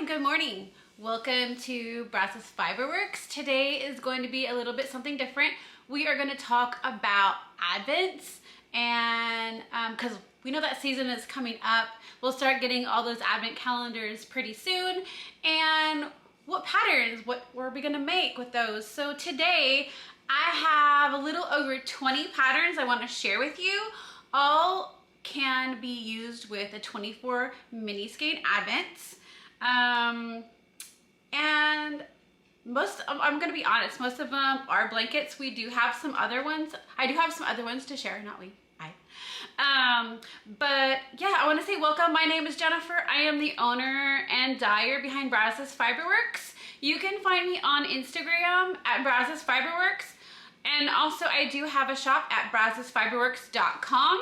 good morning. Welcome to Brazos Fiberworks. Today is going to be a little bit something different. We are going to talk about Advents, and because we know that season is coming up, we'll start getting all those Advent calendars pretty soon, and what patterns, what are we going to make with those? So today I have a little over 20 patterns I want to share with you. All can be used with a 24 mini skein Advents. And I'm gonna be honest, most of them are blankets. We do have some other ones. I do have some other ones to share, not we, I. But yeah, I want to say welcome. My name is Jennifer. I am the owner and dyer behind Brazos Fiberworks. You can find me on Instagram at Brazos Fiberworks, and also I do have a shop at brazosfiberworks.com.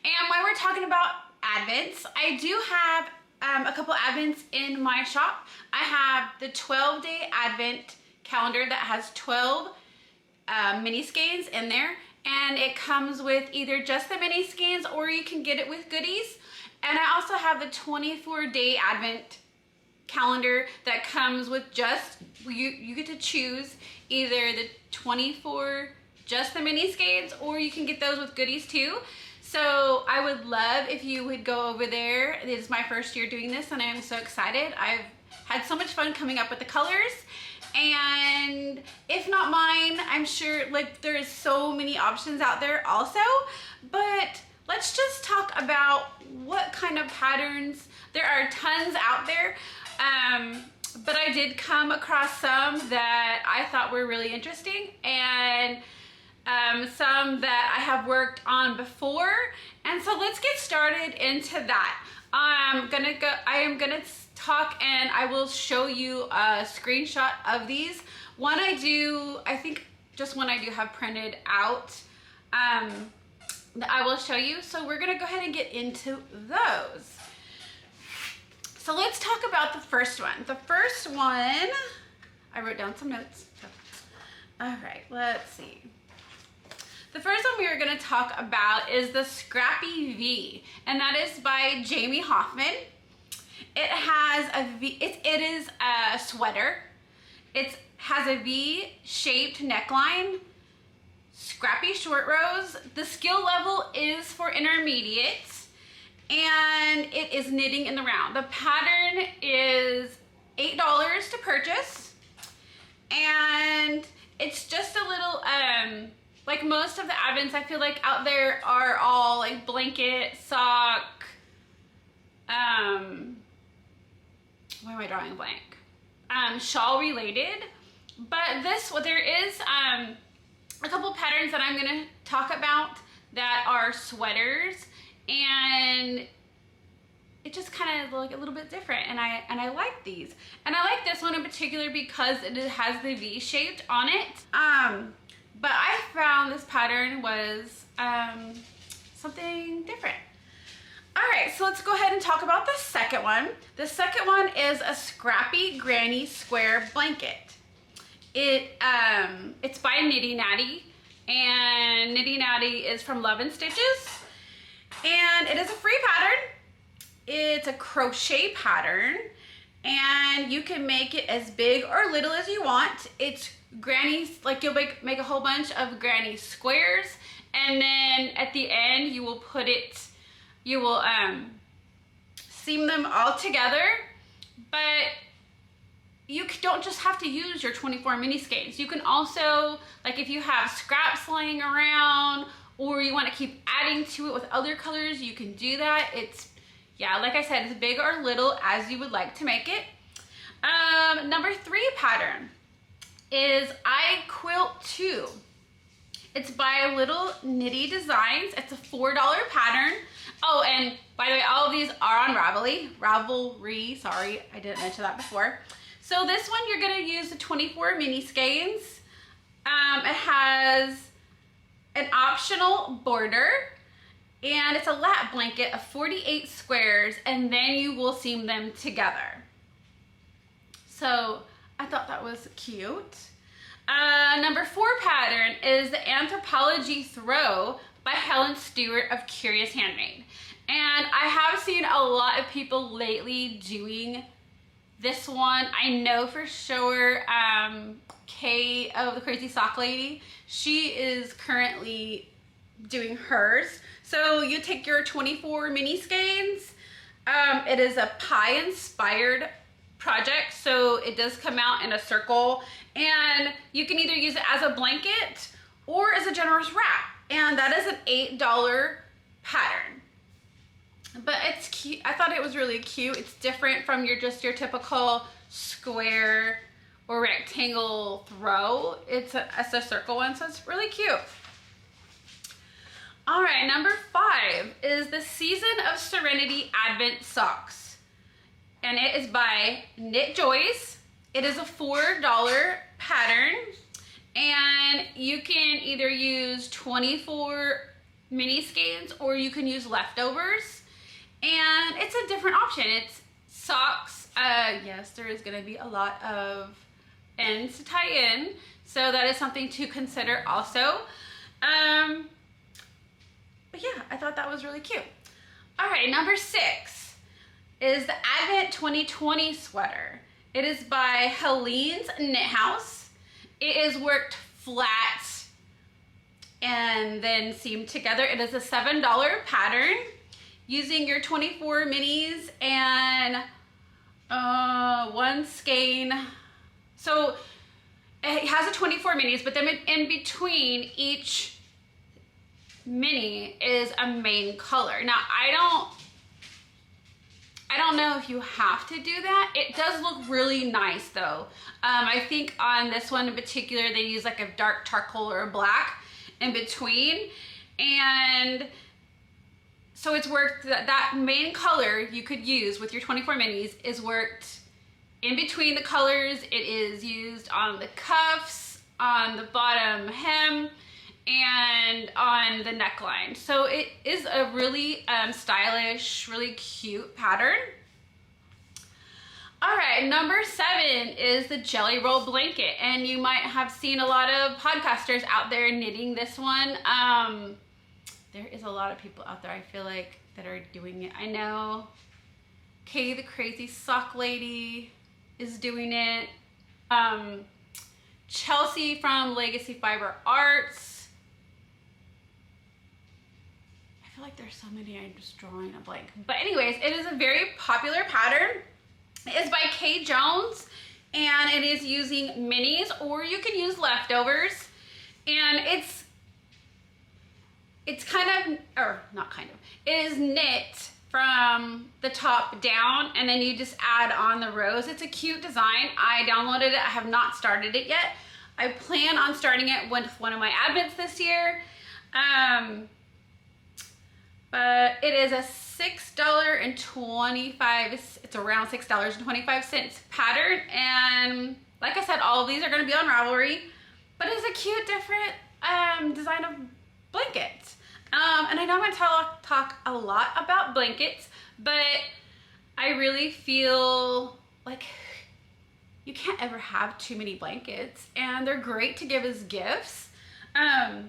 And while we're talking about Advents, I do have a couple Advents in my shop. I have the 12-day Advent calendar that has 12 mini skeins in there, and it comes with either just the mini skeins or you can get it with goodies. And I also have the 24-day Advent calendar that comes with just, you get to choose either the 24 just the mini skeins, or you can get those with goodies too. So I would love if you would go over there. It is my first year doing this and I am so excited. I've had so much fun coming up with the colors, and if not mine, I'm sure like there is so many options out there also. But let's just talk about what kind of patterns. There are tons out there, but I did come across some that I thought were really interesting, and some that I have worked on before. And so let's get started into that. I am gonna talk and I will show you a screenshot of these. I think just one I do have printed out that I will show you. So we're gonna go ahead and get into those. So let's talk about the first one. The first one, I wrote down some notes. All right, let's see. The first one we are going to talk about is the Scrappy V, and that is by Jamie Hoffman. It has a V, it is a sweater. It has a V-shaped neckline, scrappy short rows. The skill level is for intermediate, and it is knitting in the round. The pattern is $8 to purchase, and it's just a little, like most of the Advents I feel like out there are all like blanket, sock, why am I drawing a blank? Shawl related. But there is a couple patterns that I'm gonna talk about that are sweaters, and it just kind of look a little bit different, and I like these. And I like this one in particular because it has the V shaped on it. But I found this pattern was something different. All right, so let's go ahead and talk about the second one. The second one is a Scrappy Granny Square Blanket. It's by Natty, and Natty is from Love and Stitches, and it is a free pattern. It's a crochet pattern, and you can make it as big or little as you want. It's grannies, like you'll make a whole bunch of granny squares, and then at the end you will seam them all together. But you don't just have to use your 24 mini skeins. You can also, like if you have scraps laying around or you want to keep adding to it with other colors, you can do that. Yeah, like I said, it's big or little as you would like to make it. Number 3 pattern is I Quilt 2. It's by Little Knitty Designs. It's a $4 pattern. Oh, and by the way, all of these are on Ravelry. Sorry, I didn't mention that before. So this one, you're gonna use the 24 mini skeins. It has an optional border, and it's a lap blanket of 48 squares, and then you will seam them together. So I thought that was cute. Number 4 pattern is the Anthropology Throw by Helen Stewart of Curious Handmade. And I have seen a lot of people lately doing This one, I know for sure, Kay of the Crazy Sock Lady, she is currently doing hers. So you take your 24 mini skeins. It is a pie inspired project, so it does come out in a circle, and you can either use it as a blanket or as a generous wrap, and that is an $8 pattern. But it's cute. I thought it was really cute. It's different from your typical square or rectangle throw. It's a circle one, so it's really cute. All right, number 5 is the Season of Serenity Advent Socks. And it is by KnitJoyz. It is a $4 pattern. And you can either use 24 mini skeins or you can use leftovers. And it's a different option. It's socks. Yes, there is going to be a lot of ends to tie in. So that is something to consider also. But yeah, I thought that was really cute. All right, number 6 is the Advent 2020 sweater. It is by Heleen's Knit House. It is worked flat and then seamed together. It is a $7 pattern using your 24 minis and 1 skein. So it has a 24 minis, but then in between each mini is a main color. Now I don't know if you have to do that. It does look really nice though. I think on this one in particular they use like a dark charcoal or a black in between, and so it's worked that main color you could use with your 24 minis is worked in between the colors. It is used on the cuffs, on the bottom hem, and on the neckline. So it is a really stylish, really cute pattern. All right, number 7 is the Jelly Roll Blanket. And you might have seen a lot of podcasters out there knitting this one. There is a lot of people out there, I feel like, that are doing it. I know Kay the Crazy Sock Lady is doing it. Chelsea from Legacy Fiber Arts. I feel like there's so many, I'm just drawing a blank. But anyways, it is a very popular pattern. It is by Kay Jones, and it is using minis, or you can use leftovers. And it's kind of, or not kind of, it is knit from the top down, and then you just add on the rows. It's a cute design. I downloaded it. I have not started it yet. I plan on starting it with one of my advents this year. But it is a $6.25, it's around $6.25 pattern. And like I said, all of these are going to be on Ravelry, but it's a cute, different design of blankets. And I know I'm going to talk a lot about blankets, but I really feel like you can't ever have too many blankets, and they're great to give as gifts. I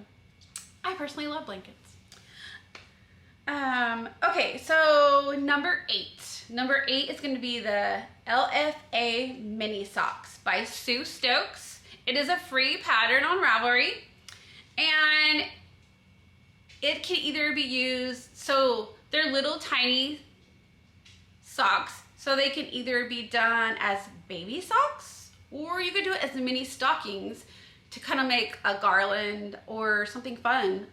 personally love blankets. Okay, so number 8. Number 8 is going to be the LFA Mini Socks by Sue Stokes. It is a free pattern on Ravelry, and it can either be used, so they're little tiny socks, so they can either be done as baby socks, or you could do it as mini stockings to kind of make a garland or something fun.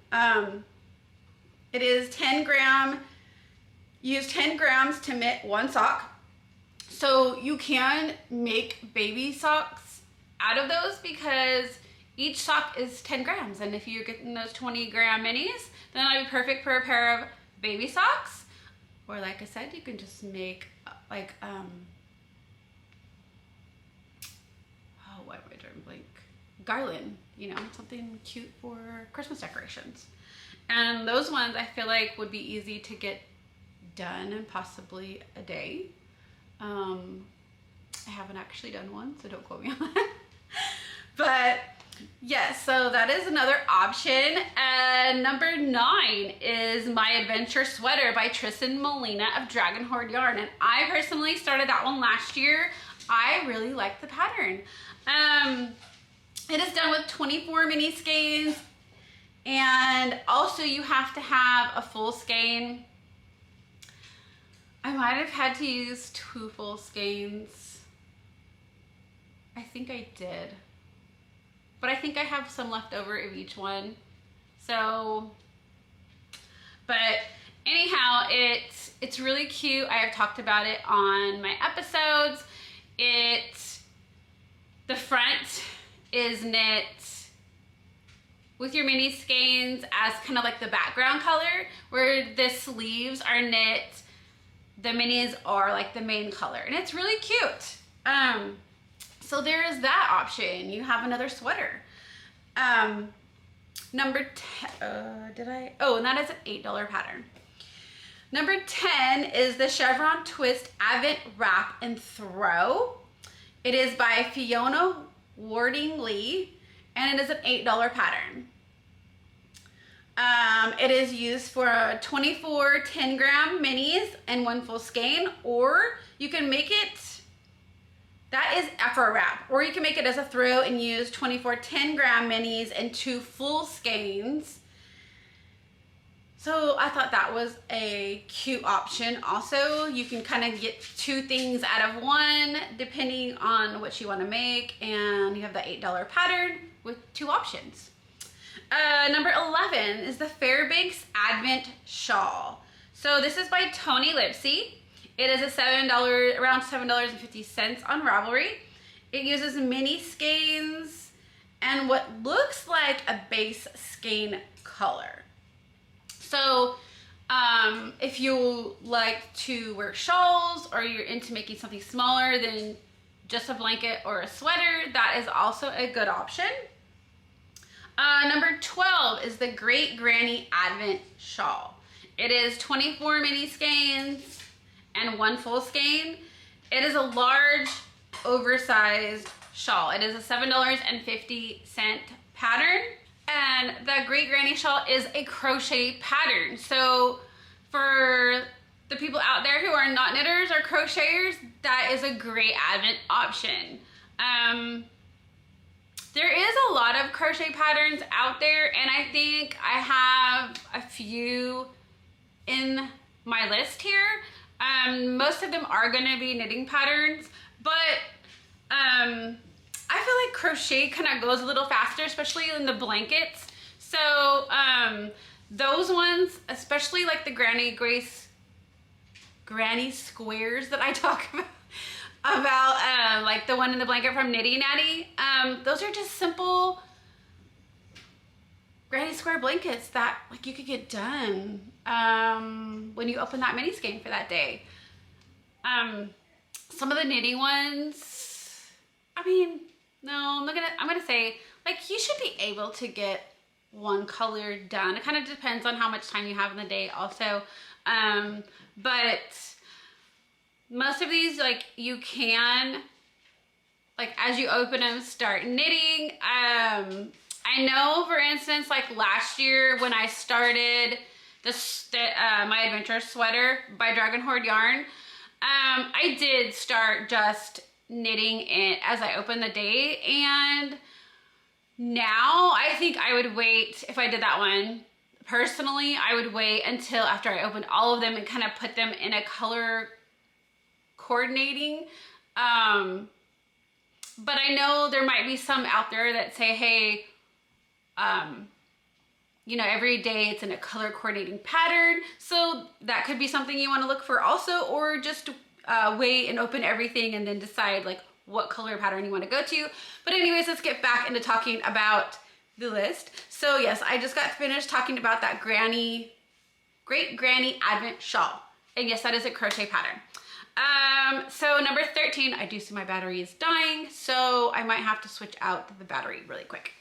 It is 10 gram, use 10 grams to knit 1 sock. So you can make baby socks out of those because each sock is 10 grams. And if you're getting those 20 gram minis, then that'd be perfect for a pair of baby socks. Or like I said, you can just make like, why am I drawing blank? Garland, you know, something cute for Christmas decorations. And those ones I feel like would be easy to get done in possibly a day. I haven't actually done one, so don't quote me on that. But yes, so that is another option. Number 9 is My Adventure Sweater by Tristan Molina of Dragon Hoard Yarn. And I personally started that one last year. I really like the pattern. It is done with 24 mini skeins, and also you have to have a full skein. I might have had to use 2 full skeins. I think I did, but I think I have some left over of each one. So, but anyhow, it's really cute. I have talked about it on my episodes. The front is knit with your mini skeins as kind of like the background color, where the sleeves are knit, the minis are like the main color, and it's really cute. So there is that option. You have another sweater. Number 10, and that is an $8 pattern. Number 10 is the Chevron Twist Advent Wrap and Throw. It is by Fiona Wardingley, and it is an $8 pattern. It is used for 24 10-gram minis and 1 full skein, or you can make it, that is for a wrap, or you can make it as a throw and use 24 10-gram minis and 2 full skeins. So I thought that was a cute option. Also, you can kind of get 2 things out of 1 depending on what you want to make, and you have the $8 pattern with 2 options. Number 11 is the Fairbanks Advent Shawl. So this is by Toni Lipsey. It is around $7.50 on Ravelry. It uses mini skeins and what looks like a base skein color. So if you like to wear shawls, or you're into making something smaller than just a blanket or a sweater, that is also a good option. Number 12 is the Great Granny Advent Shawl. It is 24 mini skeins and 1 full skein. It is a large, oversized shawl. It is a $7.50 pattern. And the Great Granny Shawl is a crochet pattern. So for the people out there who are not knitters or crocheters, that is a great Advent option. There is a lot of crochet patterns out there, and I think I have a few in my list here. Most of them are going to be knitting patterns, but I feel like crochet kind of goes a little faster, especially in the blankets. So those ones, especially like the granny squares that I talk about, like the one in the blanket from Knitty Natty, those are just simple granny square blankets that like you could get done when you open that mini skein for that day. Some of the knitting ones, I mean, no, I'm gonna say like you should be able to get 1 color done. It kind of depends on how much time you have in the day also, but most of these, like, you can, like, as you open them, start knitting. I know, for instance, like last year when I started my adventure sweater by Hoard yarn, I did start just knitting it as I opened the day, and now I think I would wait, if I did that one, personally, I would wait until after I opened all of them and kind of put them in a color coordinating. But I know there might be some out there that say, hey, you know, every day it's in a color coordinating pattern. So that could be something you want to look for also, or just wait and open everything and then decide like what color pattern you want to go to. But anyways, let's get back into talking about the list. So yes, I just got finished talking about that Great Granny Advent Shawl. And yes, that is a crochet pattern. So number 13, I do see my battery is dying, so I might have to switch out the battery really quick.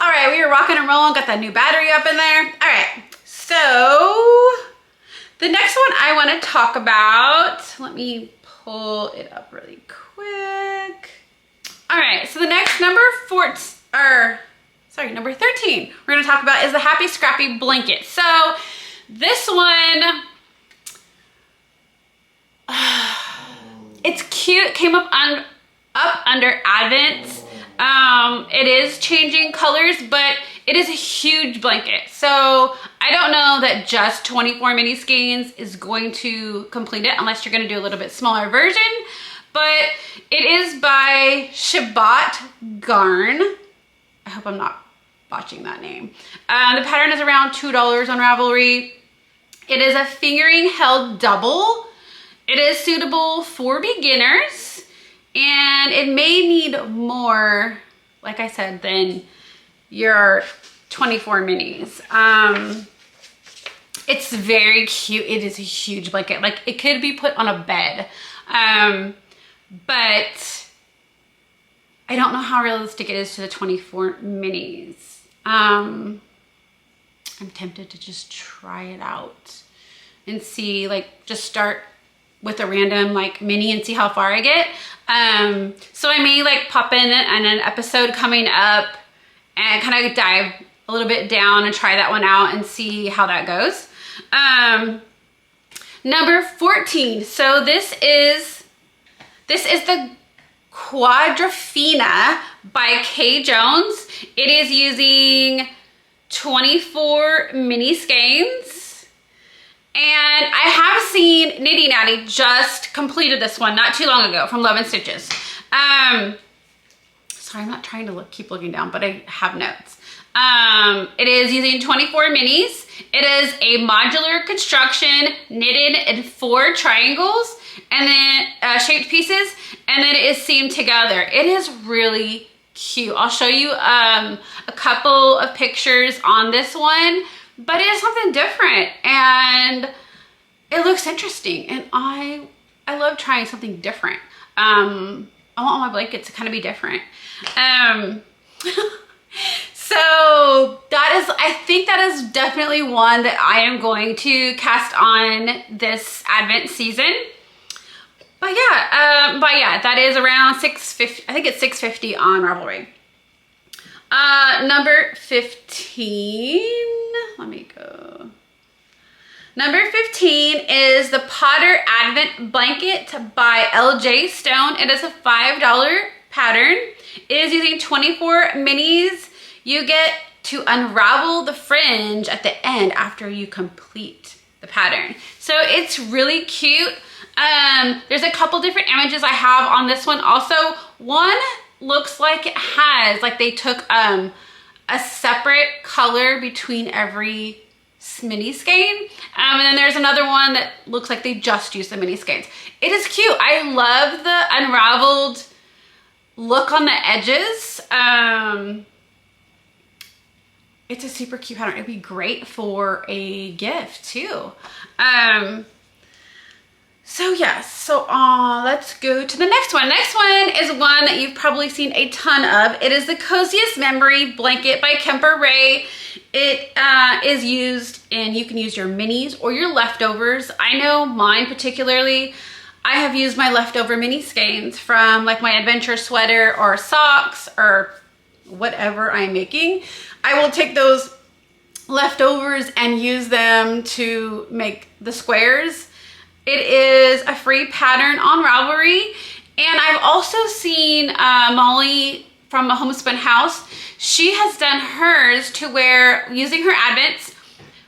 All right, we are rocking and rolling, got that new battery up in there. All right, so the next one I want to talk about, let me pull it up really quick. All right, so the next number 13 we're gonna talk about is the Happy Scrappy blanket. So this one, it's cute. Came up under Advent. It is changing colors, but it is a huge blanket. So I don't know that just 24 mini skeins is going to complete it unless you're going to do a little bit smaller version. But it is by Schibot Garn. I hope I'm not botching that name. The pattern is around $2 on Ravelry. It is a fingering held double. It is suitable for beginners, and it may need more, like I said, than your 24 minis. It's very cute. It is a huge blanket. Like, it could be put on a bed. But I don't know how realistic it is to the 24 minis. I'm tempted to just try it out and see, like, just start with a random like mini and see how far I get. So I may like pop in an episode coming up and kind of dive a little bit down and try that one out and see how that goes. Number 14. So this is the Quadrophina by KnitJoyz. It is using 24 mini skeins. And I have seen Knitty Natty just completed this one not too long ago from Love and Stitches. Sorry, I'm not trying to keep looking down, but I have notes. It is using 24 minis. It is a modular construction knitted in 4 triangles and then shaped pieces, and then it is seamed together. It is really cute. I'll show you a couple of pictures on this one, but it is something different and it looks interesting, and I love trying something different. I want all my blankets to kind of be different. So that is, I think that is definitely one that I am going to cast on this Advent season. But yeah, that is around $6.50. I think it's $6.50 on Ravelry. Number 15. Let me go. Number 15 is the Potter Advent Blanket by LJ Stone. It is a $5 pattern. It is using 24 minis. You get to unravel the fringe at the end after you complete the pattern. So it's really cute. There's a couple different images I have on this one also. One looks like it has, like they took a separate color between every mini skein. And then there's another one that looks like they just used the mini skeins. It is cute. I love the unraveled look on the edges. It's a super cute pattern. It'd be great for a gift too. So yes, so let's go to the next one. Next one is one that you've probably seen a ton of. It is the Coziest Memory Blanket by Kemper. It is used, and you can use your minis or your leftovers. I know mine particularly, I have used my leftover mini skeins from like my adventure sweater or socks or whatever I'm making. I will take those leftovers and use them to make the squares. It is a free pattern on Ravelry. And I've also seen Molly from a Homespun house. She has done hers to where, using her Advents,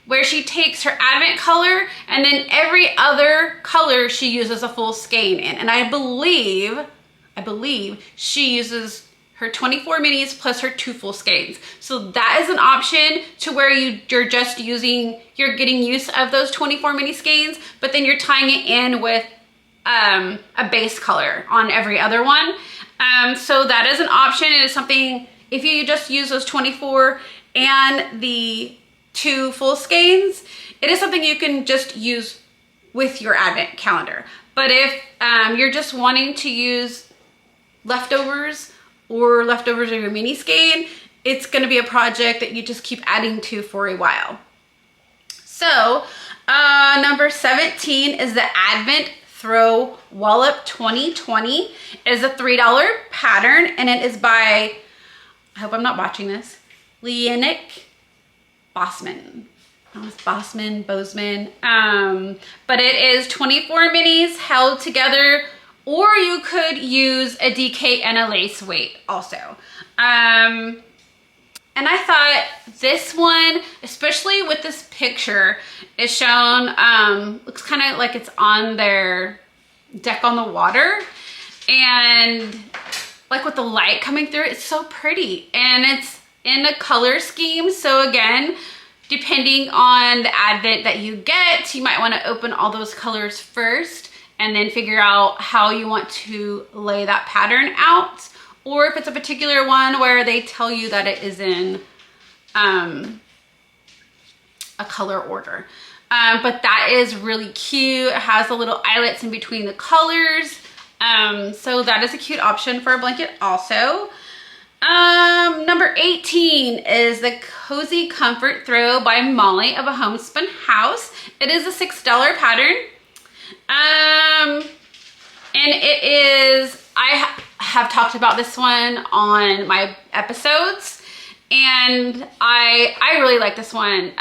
where she takes her Advent color and then every other color she uses a full skein in. And I believe she uses her 24 minis plus her 2 full skeins. So that is an option to where you're just using, you're getting use of those 24 mini skeins, but then you're tying it in with a base color on every other one. So that is an option. It is something, if you just use those 24 and the 2 full skeins, it is something you can just use with your Advent calendar. But if you're just wanting to use leftovers or leftovers of your mini skein, it's gonna be a project that you just keep adding to for a while. So number 17 is the Advent Throw Wallop 2020. It is a $3 pattern, and it is by, I hope I'm not botching this, Lieneke, Bosman. Bosman. But it is 24 minis held together or you could use a DK and a lace weight also. And I thought this one, especially with this picture, is shown, looks kind of like it's on their deck on the water. And like with the light coming through, it's so pretty. And it's in a color scheme. So again, depending on the advent that you get, you might want to open all those colors first and then figure out how you want to lay that pattern out. Or if it's a particular one where they tell you that it is in a color order. But that is really cute. It has the little eyelets in between the colors. So that is a cute option for a blanket also. Number 18 is the Cozy Comfort Throw by Molly of a Homespun House. It is a $6 pattern. And it is, I have talked about this one on my episodes, and I really like this one.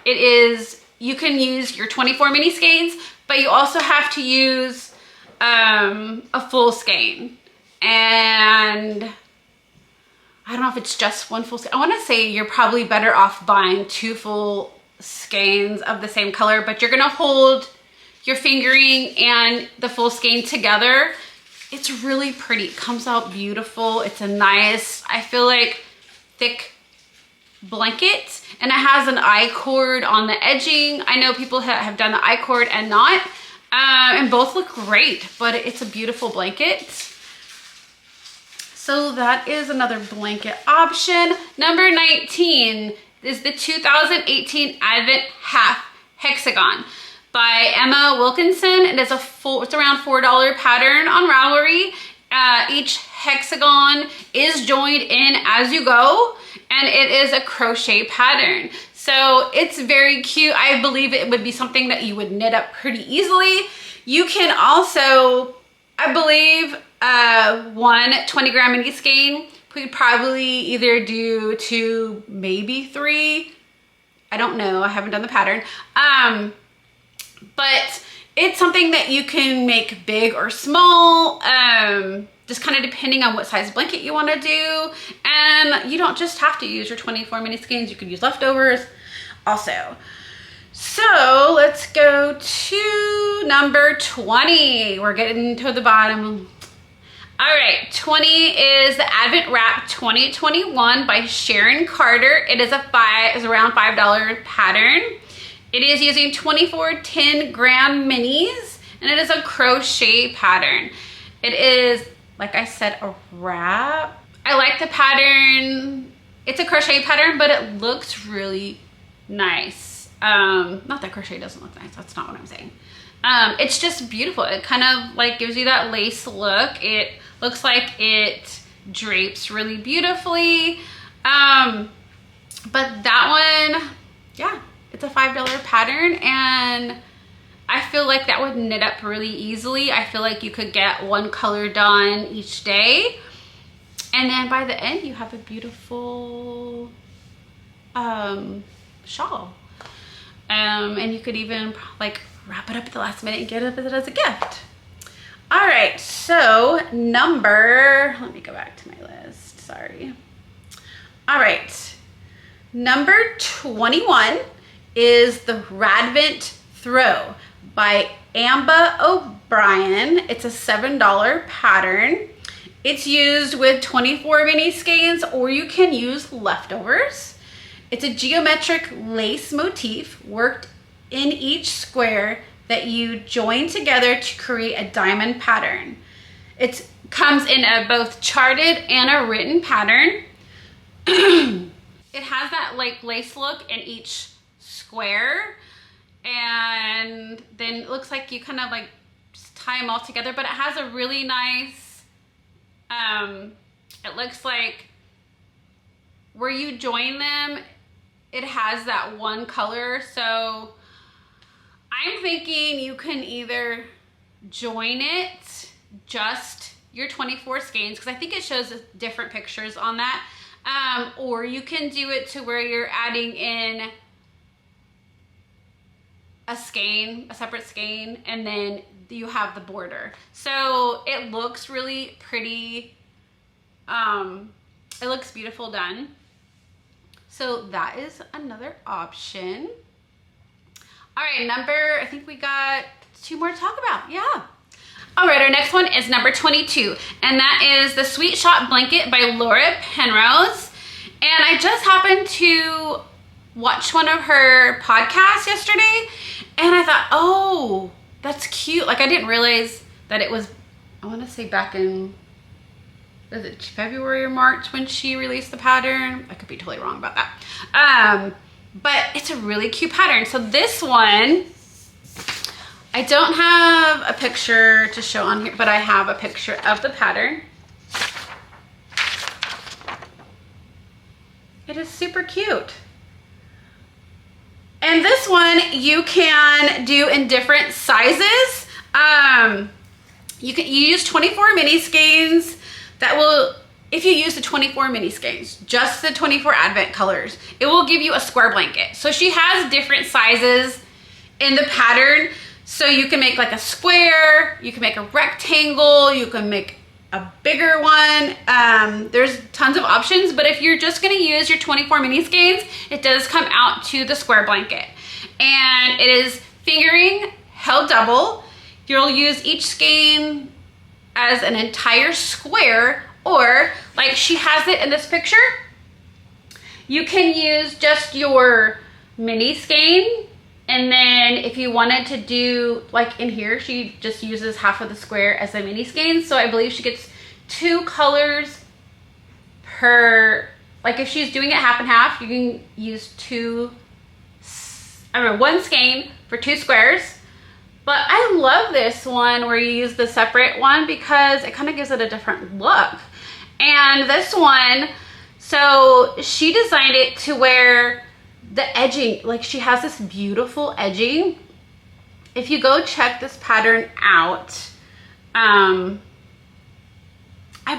It is, you can use your 24 mini skeins, but you also have to use a full skein. And I don't know if it's just one full skein. I want to say you're probably better off buying 2 full skeins of the same color, but you're gonna hold your fingering and the full skein together. It's really pretty. It comes out beautiful. It's a nice, I feel like, thick blanket, and it has an I-cord on the edging. I know people have done the I-cord and not, and both look great, but it's a beautiful blanket. So that is another blanket option. Number 19 is the 2018 Advent Half Hexagon by Emma Wilkinson. It is it's around $4 pattern on Ravelry. Each hexagon is joined in as you go, and it is a crochet pattern. So it's very cute. I believe it would be something that you would knit up pretty easily. You can also, I believe, one 20-gram mini skein. We'd probably either do 2, maybe 3. I don't know. I haven't done the pattern. But it's something that you can make big or small, just kind of depending on what size blanket you want to do. And you don't just have to use your 24 mini skeins. You could use leftovers also. So let's go to number 20. We're getting to the bottom. All right, 20 is the Advent Wrap 2021 by Sharon Carter. It is around $5 pattern. It is using 24 10-gram minis, and it is a crochet pattern. It is, like I said, a wrap. I like the pattern. It's a crochet pattern, but it looks really nice. Not that crochet doesn't look nice. That's not what I'm saying. It's just beautiful. It kind of like gives you that lace look. It looks like it drapes really beautifully. But that one, yeah. It's a $5 pattern, and I feel like that would knit up really easily. I feel like you could get one color done each day, and then by the end you have a beautiful shawl. And you could even like wrap it up at the last minute and get it as a gift. All right, so let me go back to my list, sorry. All right, number 21 is the Radvent Throw by Amba O'Brien. It's a $7 pattern. It's used with 24 mini skeins, or you can use leftovers. It's a geometric lace motif worked in each square that you join together to create a diamond pattern. It comes in a both charted and a written pattern. It has that like lace look in each square, and then it looks like you kind of like just tie them all together, but it has a really nice, it looks like where you join them, it has that one color. So I'm thinking you can either join it just your 24 skeins, because I think it shows different pictures on that, or you can do it to where you're adding in a skein, a separate skein, and then you have the border. So it looks really pretty. It looks beautiful done. So that is another option. All right, I think we got 2 more to talk about. Yeah. All right, our next one is number 22, and that is the Sweet Shot Blanket by Laura Penrose. And I just happened to watch one of her podcasts yesterday, and I thought, oh, that's cute. Like, I didn't realize that it was, I want to say back in, was it February or March when she released the pattern? I could be totally wrong about that. But it's a really cute pattern. So this one, I don't have a picture to show on here, but I have a picture of the pattern. It is super cute. And this one you can do in different sizes. You use 24 mini skeins that will, if you use the 24 mini skeins, just the 24 advent colors, it will give you a square blanket. So she has different sizes in the pattern. So you can make like a square, you can make a rectangle, you can make a bigger one. There's tons of options, but if you're just gonna use your 24 mini skeins, it does come out to the square blanket. And it is fingering held double. You'll use each skein as an entire square, or like she has it in this picture, you can use just your mini skein. And then if you wanted to do, like in here, she just uses half of the square as a mini skein. So I believe she gets 2 colors per, like if she's doing it half and half, you can use 1 skein for 2 squares. But I love this one where you use the separate one because it kind of gives it a different look. And this one, so she designed it to where the edging, like she has this beautiful edging. If you go check this pattern out, I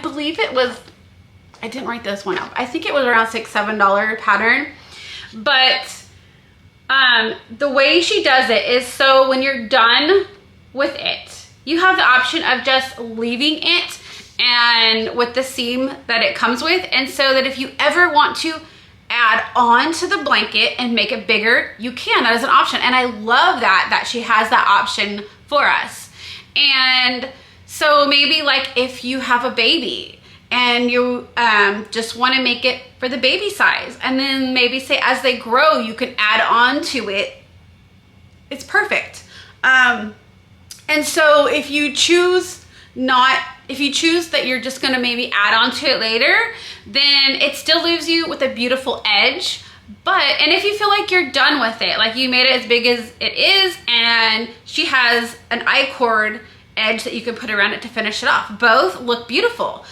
believe it was, I didn't write this one up. I think it was around $6, $7 pattern. But the way she does it is, so when you're done with it, you have the option of just leaving it and with the seam that it comes with. And so that if you ever want to add on to the blanket and make it bigger, you can. That is an option. And I love that she has that option for us. And so maybe like if you have a baby and you just want to make it for the baby size, and then maybe say as they grow you can add on to it, it's perfect. And so if you choose that you're just gonna maybe add on to it later, then it still leaves you with a beautiful edge. And if you feel like you're done with it, like you made it as big as it is, and she has an I-cord edge that you can put around it to finish it off, both look beautiful.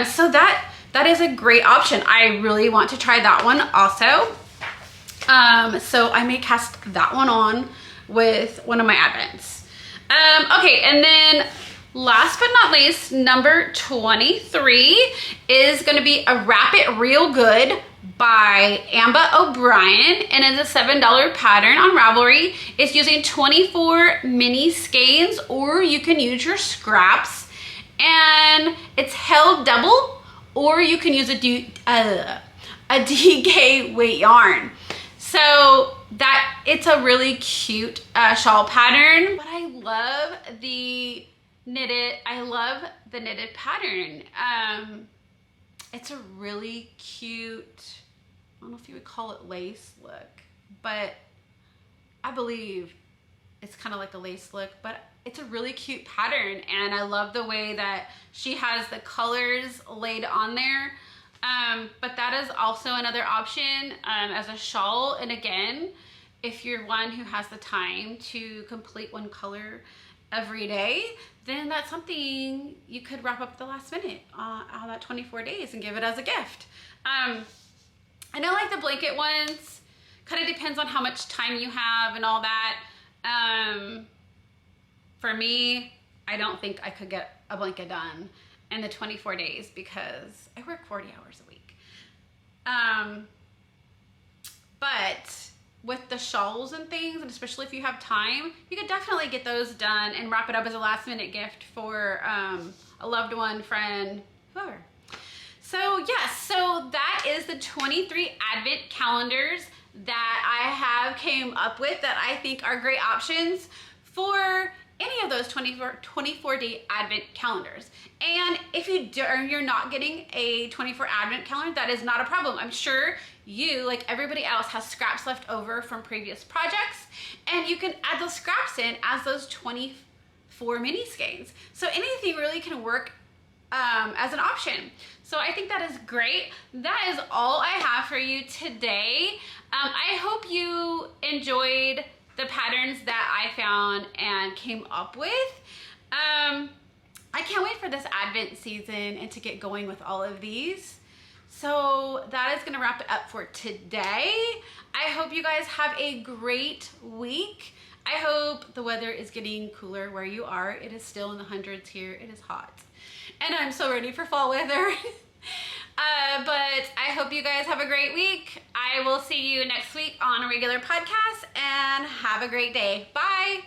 So that is a great option. I really want to try that one also. So I may cast that one on with one of my advents. Okay, and then last but not least, number 23 is going to be a Wrap It Real Good by Amba O'Brien, and it's a $7 pattern on Ravelry. It's using 24 mini skeins, or you can use your scraps, and it's held double, or you can use a DK weight yarn. So it's a really cute shawl pattern. But I love the knitted pattern. It's a really cute, I don't know if you would call it lace look, but I believe it's kind of like a lace look, but it's a really cute pattern. And I love the way that she has the colors laid on there. But that is also another option as a shawl. And again, if you're one who has the time to complete one color every day, then that's something you could wrap up at the last minute on that 24 days and give it as a gift. I know like the blanket ones, kind of depends on how much time you have and all that. For me, I don't think I could get a blanket done in the 24 days because I work 40 hours a week. But with the shawls and things, and especially if you have time, you could definitely get those done and wrap it up as a last minute gift for a loved one, friend, whoever. So yes, so that is the 23 advent calendars that I have came up with that I think are great options for any of those 24-day advent calendars. And if you're not getting a 24 advent calendar, that is not a problem. I'm sure you, like everybody else, has scraps left over from previous projects, and you can add those scraps in as those 24 mini skeins. So anything really can work as an option. So I think that is great. That is all I have for you today. I hope you enjoyed the patterns that I found and came up with. I can't wait for this Advent season and to get going with all of these. So that is gonna wrap it up for today. I hope you guys have a great week. I hope the weather is getting cooler where you are. It is still in the hundreds here. It is hot. And I'm so ready for fall weather. But I hope you guys have a great week. I will see you next week on a regular podcast, and have a great day. Bye.